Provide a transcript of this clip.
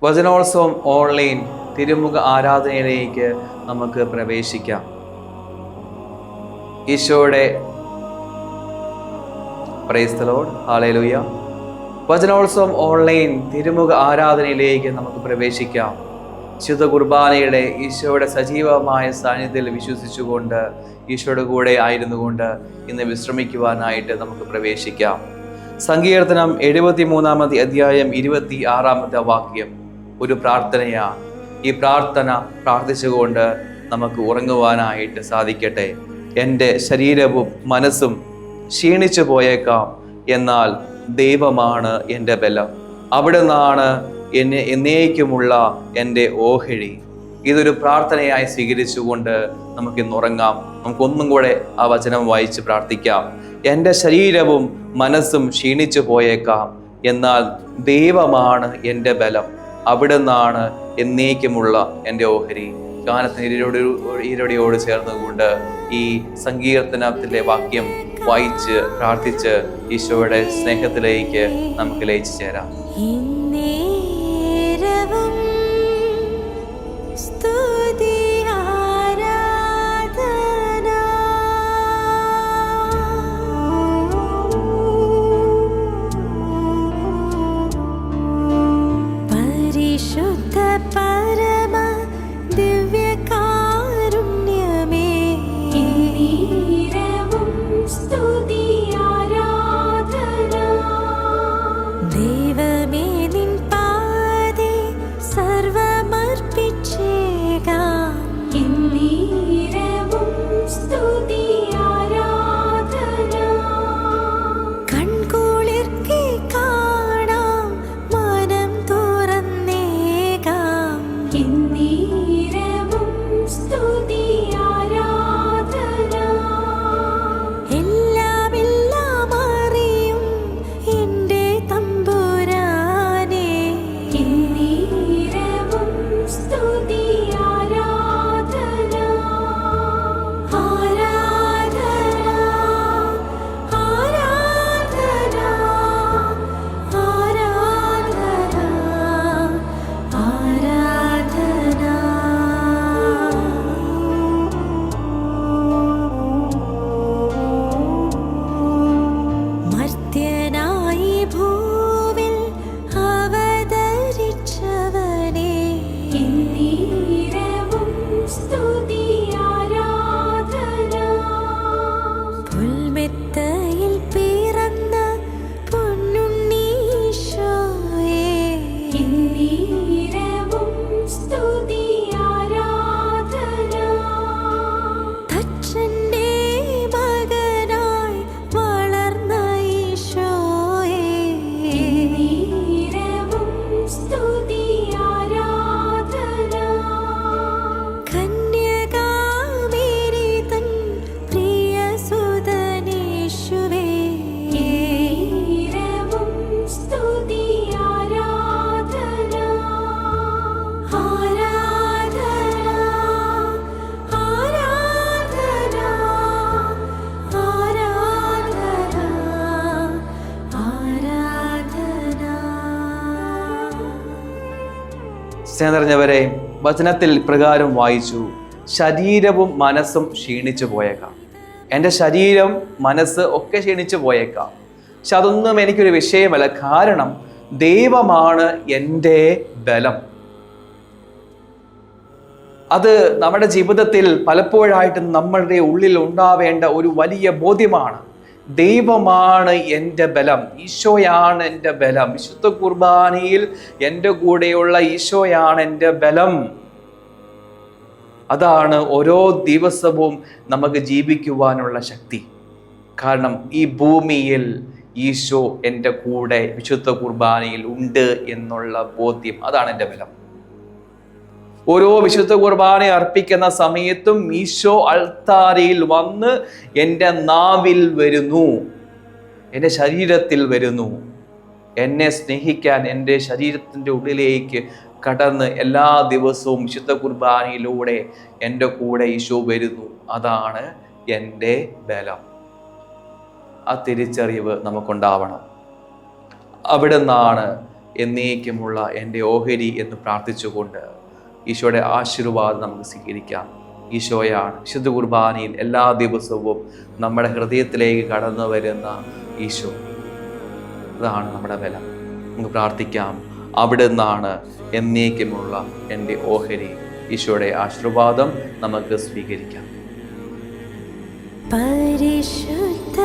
വചനോത്സവം online തിരുമുഖ ആരാധനയിലേക്ക് നമുക്ക് പ്രവേശിക്കാം. ഈശോയുടെ പ്രൈസ് ദി ലോർഡ്, ഹല്ലേലൂയ. വചനോത്സവം ഓൺലൈൻ തിരുമുഖ ആരാധനയിലേക്ക് നമുക്ക് പ്രവേശിക്കാം. ശുദ്ധ കുർബാനയുടെ ഈശോയുടെ സജീവമായ സാന്നിധ്യത്തിൽ വിശ്വസിച്ചുകൊണ്ട് ഈശോയുടെ കൂടെ ആയിരുന്നുകൊണ്ട് ഇന്ന് വിശ്രമിക്കുവാനായിട്ട് നമുക്ക് പ്രവേശിക്കാം. സങ്കീർത്തനം 73-ാമത്തെ അധ്യായം 26-ാമത്തെ വാക്യം ഒരു പ്രാർത്ഥനയാണ്. ഈ പ്രാർത്ഥന പ്രാർത്ഥിച്ചുകൊണ്ട് നമുക്ക് ഉറങ്ങുവാനായിട്ട് സാധിക്കട്ടെ. എൻ്റെ ശരീരവും മനസ്സും ക്ഷീണിച്ചു പോയേക്കാം, എന്നാൽ ദൈവമാണ് എൻ്റെ ബലം. അവിടെ നിന്നാണ് എന്നെ എന്നേക്കുമുള്ള എൻ്റെ ഓഹരി. ഇതൊരു പ്രാർത്ഥനയായി സ്വീകരിച്ചുകൊണ്ട് നമുക്കിന്ന് ഉറങ്ങാം. നമുക്കൊന്നും കൂടെ ആ വചനം വായിച്ച് പ്രാർത്ഥിക്കാം. എൻ്റെ ശരീരവും മനസ്സും ക്ഷീണിച്ചു പോയേക്കാം, എന്നാൽ ദൈവമാണ് എൻ്റെ ബലം. അവിടെ നിന്നാണ് എന്നേക്കുമുള്ള എൻ്റെ ഓഹരി. ഗാനത്തിന് ഈരടിയോട് ചേർന്നുകൊണ്ട് ഈ സങ്കീർത്തനത്തിലെ വാക്യം വായിച്ച് പ്രാർത്ഥിച്ച് ഈശോയുടെ സ്നേഹത്തിലേക്ക് നമുക്ക് ലയിച്ചു ചേരാം. സ്നേഹം നിറഞ്ഞവരെ, വചനത്തിൽ പ്രകാരം വായിച്ചു, ശരീരവും മനസ്സും ക്ഷീണിച്ചു പോയേക്കാം. എൻ്റെ ശരീരം മനസ്സ് ഒക്കെ ക്ഷീണിച്ചു പോയേക്കാം, പക്ഷെ അതൊന്നും എനിക്കൊരു വിഷയമല്ല. കാരണം ദൈവമാണ് എൻ്റെ ബലം. അത് നമ്മുടെ ജീവിതത്തിൽ പലപ്പോഴായിട്ടും നമ്മളുടെ ഉള്ളിൽ ഉണ്ടാവേണ്ട ഒരു വലിയ ബോധ്യമാണ്. ദൈവമാണ് എൻ്റെ ബലം, ഈശോയാണ് എൻ്റെ ബലം. വിശുദ്ധ കുർബാനയിൽ എൻ്റെ കൂടെയുള്ള ഈശോയാണ് എൻ്റെ ബലം. അതാണ് ഓരോ ദിവസവും നമുക്ക് ജീവിക്കുവാനുള്ള ശക്തി. കാരണം ഈ ഭൂമിയിൽ ഈശോ എൻ്റെ കൂടെ വിശുദ്ധ കുർബാനയിൽ ഉണ്ട് എന്നുള്ള ബോധ്യം, അതാണ് എൻ്റെ ബലം. ഓരോ വിശുദ്ധ കുർബാന അർപ്പിക്കുന്ന സമയത്തും ഈശോ അൾത്താരയിൽ വന്ന് എൻ്റെ നാവിൽ വരുന്നു, എൻ്റെ ശരീരത്തിൽ വരുന്നു. എന്നെ സ്നേഹിക്കാൻ എൻ്റെ ശരീരത്തിൻ്റെ ഉള്ളിലേക്ക് കടന്ന് എല്ലാ ദിവസവും വിശുദ്ധ കുർബാനയിലൂടെ എൻ്റെ കൂടെ ഈശോ വരുന്നു. അതാണ് എൻ്റെ ബലം. ആ തിരിച്ചറിവ് നമുക്കുണ്ടാവണം. അവിടെ നിന്നാണ് എന്നേക്കുമുള്ള എൻ്റെ ഓഹരി എന്ന് പ്രാർത്ഥിച്ചുകൊണ്ട് ഈശോയുടെ ആശീർവാദം നമുക്ക് സ്വീകരിക്കാം. ഈശോയാണ് വിശുദ്ധ കുർബാനയിൽ എല്ലാ ദിവസവും നമ്മുടെ ഹൃദയത്തിലേക്ക് കടന്നു വരുന്ന ഈശോ. അതാണ് നമ്മുടെ ബലം. നമുക്ക് പ്രാർത്ഥിക്കാം. അവിടെ നിന്നാണ് എന്നേക്കുമുള്ള എൻ്റെ ഓഹരി. ഈശോയുടെ ആശീർവാദം നമുക്ക് സ്വീകരിക്കാം. പരിശുദ്ധ